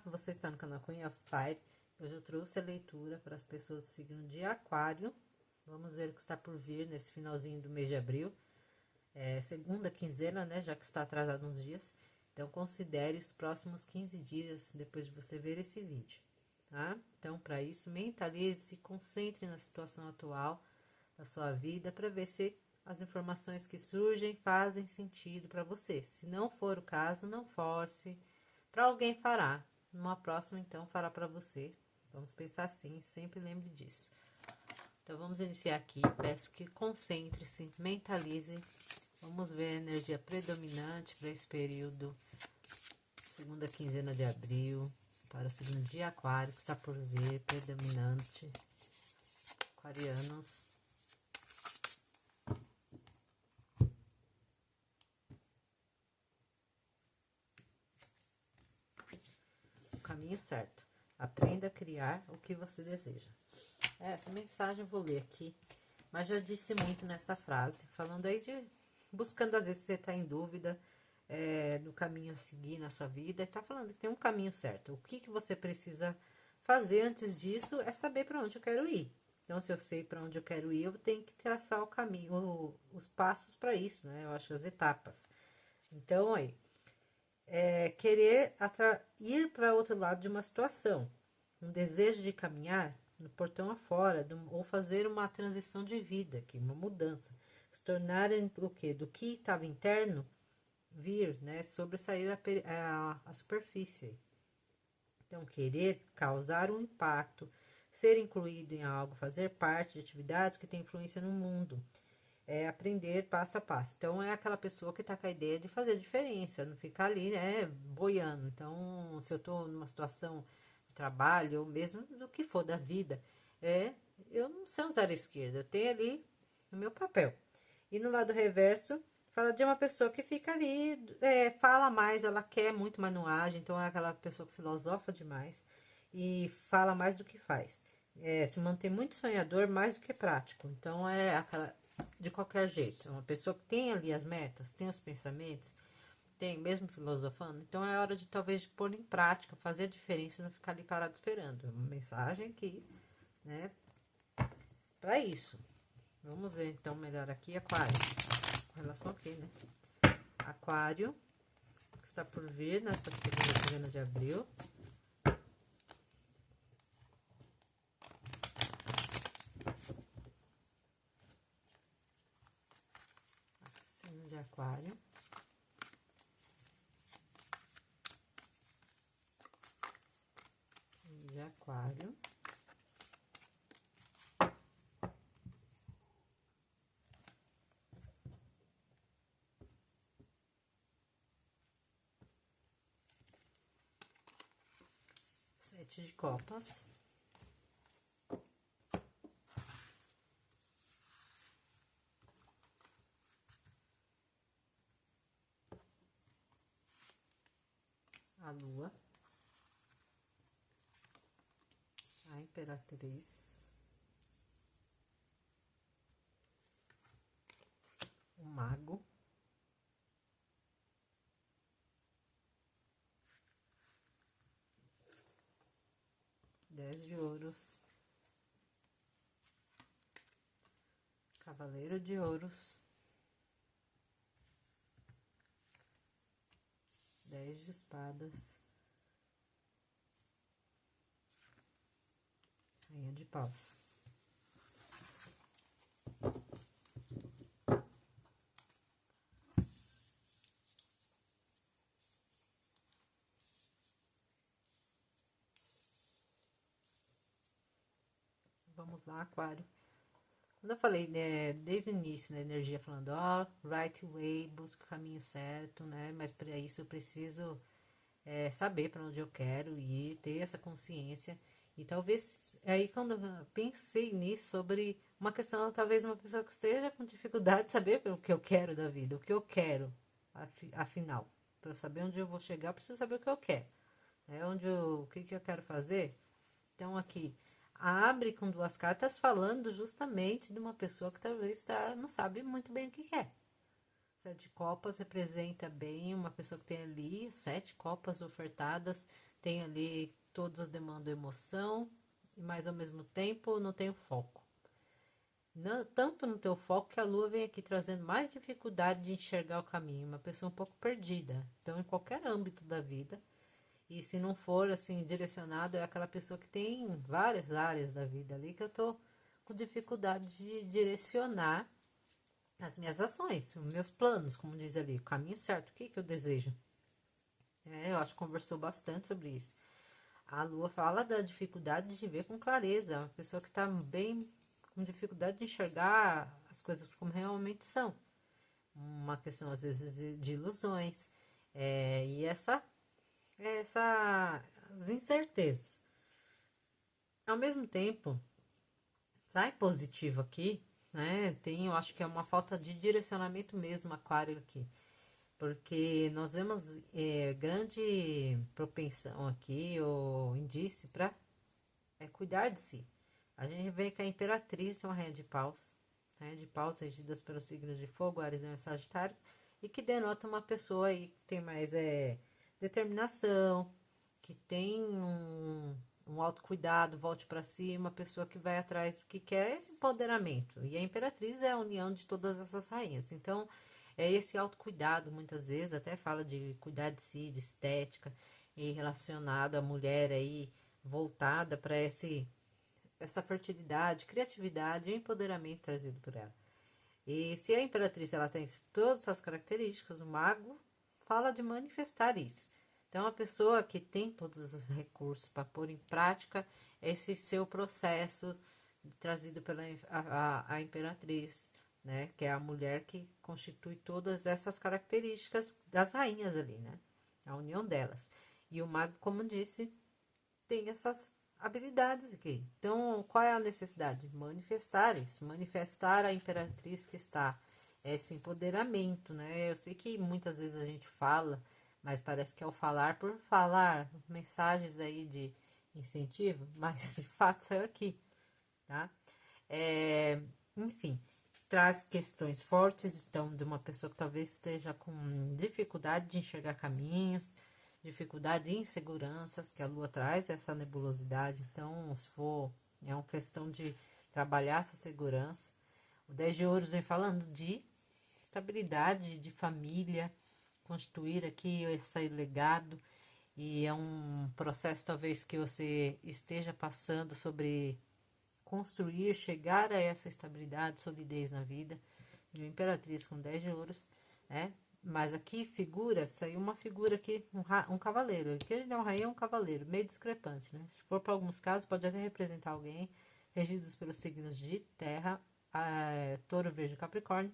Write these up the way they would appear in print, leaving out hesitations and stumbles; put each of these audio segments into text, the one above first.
Você está no canal Cunha Fire. Hoje eu trouxe a leitura para as pessoas do signo de Aquário. Vamos ver o que está por vir nesse finalzinho do mês de abril. Segunda quinzena, né? Já que está atrasado uns dias. Então, considere os próximos 15 dias depois de você ver esse vídeo, tá? Então, para isso, mentalize, se concentre na situação atual da sua vida para ver se as informações que surgem fazem sentido para você. Se não for o caso, não force. Para alguém fará. Numa próxima, então, fará para você. Vamos pensar assim, sempre lembre disso. Então, vamos iniciar aqui. Peço que concentre-se, mentalize. Vamos ver a energia predominante para esse período, segunda quinzena de abril, para o signo de Aquário, que está por vir, predominante. Aquarianos. O caminho certo. Aprenda a criar o que você deseja. Essa mensagem eu vou ler aqui, mas já disse muito nessa frase, falando aí de buscando, às vezes você está em dúvida do caminho a seguir na sua vida, está falando que tem um caminho certo. O que você precisa fazer antes disso é saber para onde eu quero ir. Então, se eu sei para onde eu quero ir, eu tenho que traçar o caminho, os passos para isso, né? Eu acho as etapas. Então, aí, querer ir para outro lado de uma situação, um desejo de caminhar no portão afora, ou fazer uma transição de vida, aqui, uma mudança, se tornar o quê? Do que estava interno, vir, né, sobressair a superfície. Então, querer causar um impacto, ser incluído em algo, fazer parte de atividades que têm influência no mundo. Aprender passo a passo. Então, é aquela pessoa que está com a ideia de fazer diferença, não ficar ali, né, boiando. Então, se eu estou numa situação de trabalho, ou mesmo do que for da vida, eu não sei usar a esquerda, eu tenho ali o meu papel. E no lado reverso, fala de uma pessoa que fica ali, fala mais, ela quer muito, mas não age. Então, é aquela pessoa que filosofa demais e fala mais do que faz. Se mantém muito sonhador, mais do que prático. Então, é aquela de qualquer jeito. É uma pessoa que tem ali as metas, tem os pensamentos, tem mesmo filosofando. Então é hora de talvez pôr em prática, fazer a diferença e não ficar ali parado esperando. É uma mensagem aqui, né? Para isso. Vamos ver então melhor aqui, Aquário. Com relação aqui, né? Aquário, que está por vir nessa segunda quinzena de abril. Signo de Aquário. De Aquário. Sete de copas. A lua. A imperatriz. O mago. Dez de ouros. Cavaleiro de ouros. 10 de espadas. Rainha de paus. Vamos lá, Aquário. Quando eu falei, né, desde o início, né, energia falando, ó, right way, busca o caminho certo, né? Mas para isso eu preciso saber para onde eu quero ir, ter essa consciência. E talvez, aí quando eu pensei nisso, sobre uma questão, talvez uma pessoa que esteja com dificuldade de saber o que eu quero da vida, o que eu quero, afinal. Para eu saber onde eu vou chegar, eu preciso saber o que eu quero. O que eu quero fazer. Então, aqui, abre com duas cartas falando justamente de uma pessoa que talvez não sabe muito bem o que quer. Sete copas representa bem uma pessoa que tem ali 7 copas ofertadas, tem ali, todas demandam emoção, mas ao mesmo tempo não tem o foco. Não, tanto no teu foco que a lua vem aqui trazendo mais dificuldade de enxergar o caminho, uma pessoa um pouco perdida. Então, em qualquer âmbito da vida, e se não for assim direcionado, é aquela pessoa que tem várias áreas da vida ali que eu tô com dificuldade de direcionar as minhas ações, os meus planos, como diz ali, o caminho certo, o que eu desejo. Eu acho que conversou bastante sobre isso. A lua fala da dificuldade de ver com clareza, uma pessoa que está bem com dificuldade de enxergar as coisas como realmente são. Uma questão, às vezes, de ilusões. E essas incertezas. Ao mesmo tempo, sai positivo aqui, né? Eu acho que é uma falta de direcionamento mesmo, aquário aqui. Porque nós vemos grande propensão aqui, ou indício para cuidar de si. A gente vê que a Imperatriz tem uma rainha de paus. Rainha de paus regidas pelos signos de fogo, Áries e Sagitário. E que denota uma pessoa aí que tem mais determinação, que tem um autocuidado, volte para si, uma pessoa que vai atrás do que quer, esse empoderamento. E a Imperatriz é a união de todas essas rainhas. Então, é esse autocuidado, muitas vezes, até fala de cuidar de si, de estética, e relacionado à mulher aí, voltada para essa fertilidade, criatividade e empoderamento trazido por ela. E se a Imperatriz ela tem todas essas características, o mago fala de manifestar isso. Então, a pessoa que tem todos os recursos para pôr em prática esse seu processo trazido pela a Imperatriz, né? Que é a mulher que constitui todas essas características das rainhas ali, né? A união delas. E o mago, como disse, tem essas habilidades aqui. Então, qual é a necessidade? Manifestar isso, manifestar a Imperatriz que está, esse empoderamento, né? Eu sei que muitas vezes a gente fala, mas parece que é o falar por falar, mensagens aí de incentivo, mas de fato saiu aqui, tá? Enfim, traz questões fortes, então, de uma pessoa que talvez esteja com dificuldade de enxergar caminhos, dificuldade e inseguranças que a lua traz, essa nebulosidade. Então, se for, é uma questão de trabalhar essa segurança. O 10 de ouros vem falando de estabilidade, de família, constituir aqui esse legado. E é um processo, talvez, que você esteja passando sobre construir, chegar a essa estabilidade, solidez na vida. De uma Imperatriz com 10 de ouros, né? Mas aqui figura, saiu uma figura aqui, um cavaleiro. Aqui ele é um rainha, um cavaleiro, meio discrepante, né? Se for para alguns casos, pode até representar alguém regidos pelos signos de terra, touro, virgem e capricórnio,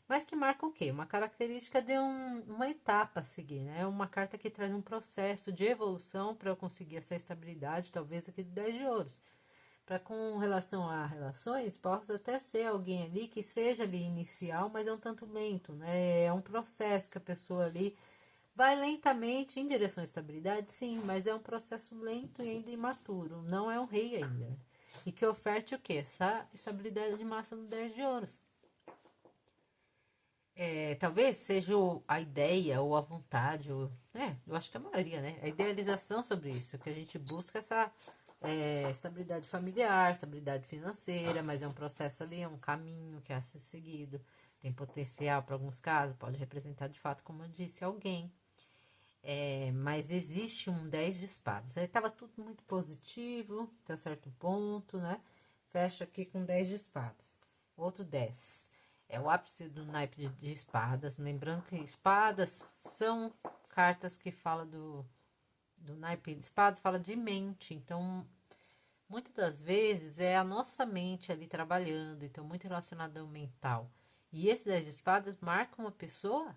mas que marca o quê? Uma característica de uma etapa a seguir, né? Uma carta que traz um processo de evolução para eu conseguir essa estabilidade, talvez aqui de 10 de ouros. Para com relação a relações, possa até ser alguém ali que seja ali inicial, mas é um tanto lento, né? É um processo que a pessoa ali vai lentamente em direção à estabilidade, sim, mas é um processo lento e ainda imaturo, não é um rei ainda. E que oferte o quê? Essa estabilidade de massa no 10 de ouros. Talvez seja a ideia ou a vontade, eu acho que a maioria, né? A idealização sobre isso, que a gente busca essa estabilidade familiar, estabilidade financeira, mas é um processo ali, é um caminho que é a ser seguido. Tem potencial para alguns casos, pode representar de fato, como eu disse, alguém. Mas existe um 10 de espadas. Aí estava tudo muito positivo, até certo ponto, né? Fecha aqui com 10 de espadas. Outro 10. É o ápice do naipe de espadas. Lembrando que espadas são cartas que falam do naipe de espadas, fala de mente. Então, muitas das vezes é a nossa mente ali trabalhando, então muito relacionado ao mental. E esse 10 de espadas marca uma pessoa,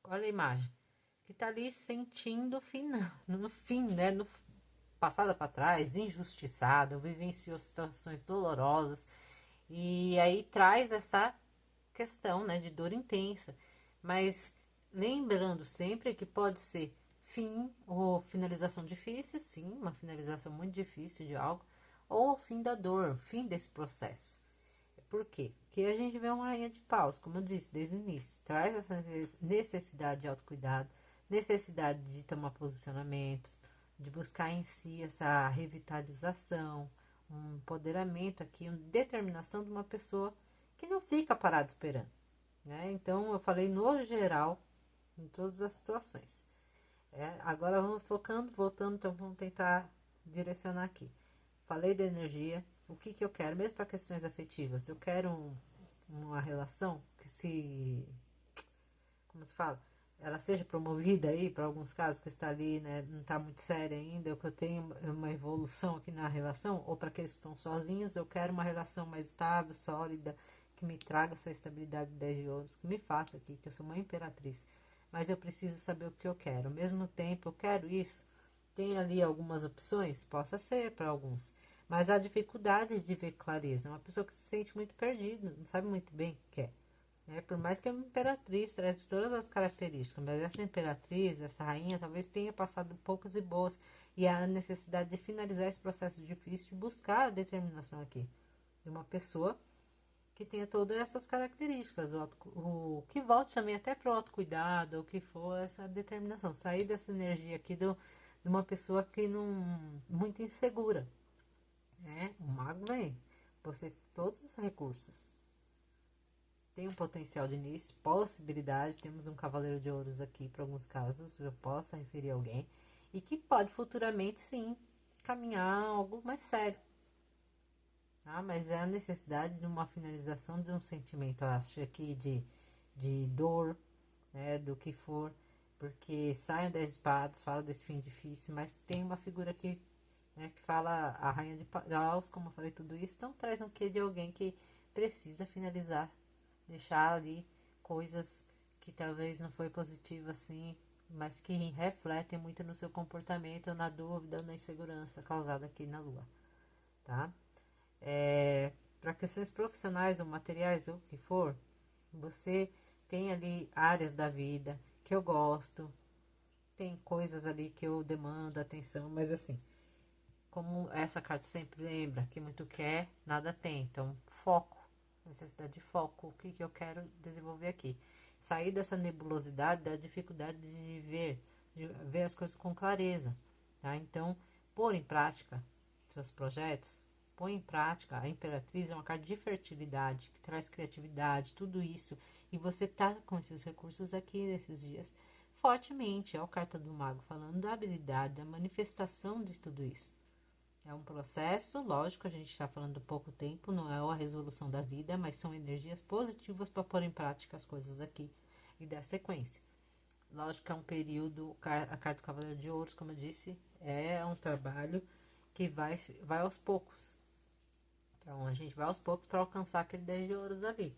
olha a imagem, que tá ali sentindo no fim, né? No passada para trás, injustiçada, vivenciou situações dolorosas. E aí traz essa questão, né, de dor intensa. Mas lembrando sempre que pode ser fim ou finalização difícil, sim, uma finalização muito difícil de algo, ou fim da dor, fim desse processo. Por quê? Porque a gente vê uma rainha de paus, como eu disse desde o início, traz essa necessidade de autocuidado, necessidade de tomar posicionamentos, de buscar em si essa revitalização, um empoderamento aqui, uma determinação de uma pessoa que não fica parada esperando, né? Então, eu falei no geral, em todas as situações. Agora vamos focando, voltando, então vamos tentar direcionar aqui. Falei da energia, o que eu quero, mesmo para questões afetivas. Eu quero uma relação que como se fala, ela seja promovida aí, para alguns casos que está ali, né, não está muito séria ainda, ou que eu tenho uma evolução aqui na relação, ou para aqueles que estão sozinhos, eu quero uma relação mais estável, sólida, que me traga essa estabilidade de 10 de ouros, que me faça aqui, que eu sou uma imperatriz. Mas eu preciso saber o que eu quero. Ao mesmo tempo, eu quero isso. Tem ali algumas opções, possa ser para alguns. Mas há dificuldade de ver clareza. É uma pessoa que se sente muito perdida, não sabe muito bem o que quer. Por mais que a imperatriz traz todas as características, mas essa imperatriz, essa rainha, talvez tenha passado poucas e boas. E há a necessidade de finalizar esse processo difícil e buscar a determinação aqui de uma pessoa que tenha todas essas características, o que volte também até para o autocuidado, o que for essa determinação, sair dessa energia aqui de uma pessoa que não muito insegura, né? O mago vem, você tem todos os recursos, tem um potencial de início, possibilidade, temos um cavaleiro de ouros aqui para alguns casos, eu possa inferir alguém, e que pode futuramente sim caminhar algo mais sério. Mas é a necessidade de uma finalização de um sentimento, eu acho, aqui de dor, né, do que for, porque sai o 10 de espadas, fala desse fim difícil, mas tem uma figura aqui, né, que fala a rainha de paus, como eu falei tudo isso, então traz um quê de alguém que precisa finalizar, deixar ali coisas que talvez não foi positivo assim, mas que refletem muito no seu comportamento, na dúvida, na insegurança causada aqui na lua, tá? Para questões profissionais ou materiais, ou o que for, você tem ali áreas da vida que eu gosto, tem coisas ali que eu demando atenção, mas assim, como essa carta sempre lembra, que muito quer, nada tem. Então, foco, necessidade de foco, o que eu quero desenvolver aqui. Sair dessa nebulosidade, da dificuldade de ver as coisas com clareza, tá? Então, pôr em prática seus projetos, põe em prática. A Imperatriz é uma carta de fertilidade, que traz criatividade, tudo isso. E você tá com esses recursos aqui nesses dias fortemente. É a carta do mago falando da habilidade, da manifestação de tudo isso. É um processo, lógico, a gente está falando de pouco tempo, não é a resolução da vida, mas são energias positivas para pôr em prática as coisas aqui e dar sequência. Lógico que é um período, a carta do Cavaleiro de Ouros, como eu disse, é um trabalho que vai aos poucos. Então, a gente vai aos poucos para alcançar aquele 10 de ouros ali,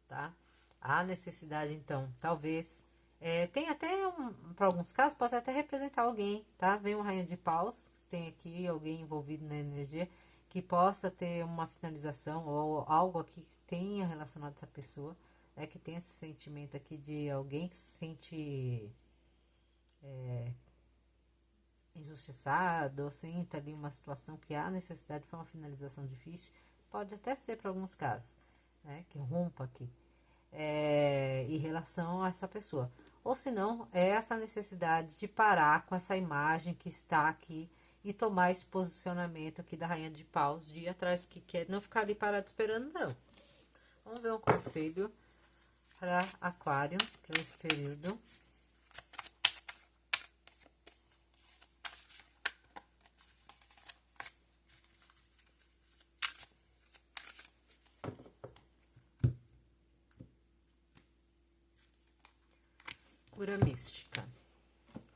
tá? A necessidade, então, talvez... tem até, para alguns casos, pode até representar alguém, tá? Vem uma rainha de paus, tem aqui alguém envolvido na energia, que possa ter uma finalização ou algo aqui que tenha relacionado essa pessoa, que tem esse sentimento aqui de alguém que se sente injustiçado, ou sinta ali uma situação que há necessidade de uma finalização difícil, pode até ser para alguns casos, né, que rompa aqui, em relação a essa pessoa. Ou se não, é essa necessidade de parar com essa imagem que está aqui e tomar esse posicionamento aqui da Rainha de Paus, de ir atrás do que quer, não ficar ali parado esperando, não. Vamos ver um conselho para Aquário, para esse período. Cura mística.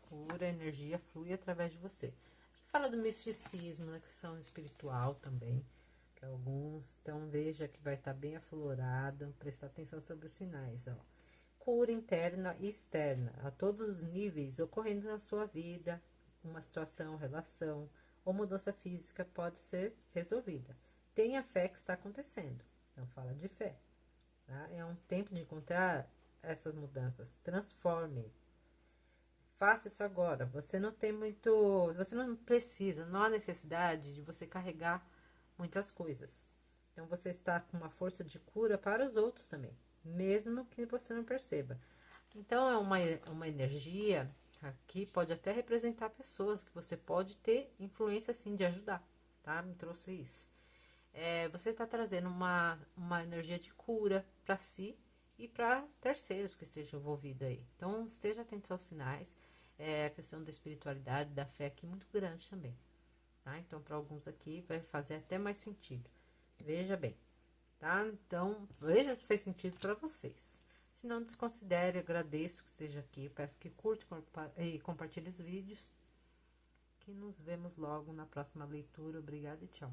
Cura, energia flui através de você. Aqui fala do misticismo, na questão espiritual também, para alguns. Então veja que vai estar bem aflorado, prestar atenção sobre os sinais, ó. Cura interna e externa, a todos os níveis, ocorrendo na sua vida, uma situação, relação ou mudança física pode ser resolvida. Tenha fé que está acontecendo. Então fala de fé, tá? É um tempo de encontrar essas mudanças. Transforme. Faça isso agora. Você não tem muito. Você não precisa, não há necessidade de você carregar muitas coisas. Então você está com uma força de cura para os outros também, mesmo que você não perceba. Então é uma energia Aqui pode até representar pessoas que você pode ter influência, sim, de ajudar, tá? Me trouxe isso. Você tá trazendo uma energia de cura para si e para terceiros que estejam envolvidos aí. Então, esteja atento aos sinais. A questão da espiritualidade, da fé aqui, muito grande também, tá? Então, para alguns aqui, vai fazer até mais sentido. Veja bem, tá? Então, veja se fez sentido para vocês. Se não, desconsidere, agradeço que esteja aqui. Peço que curta e compartilhe os vídeos. Que nos vemos logo na próxima leitura. Obrigada e tchau.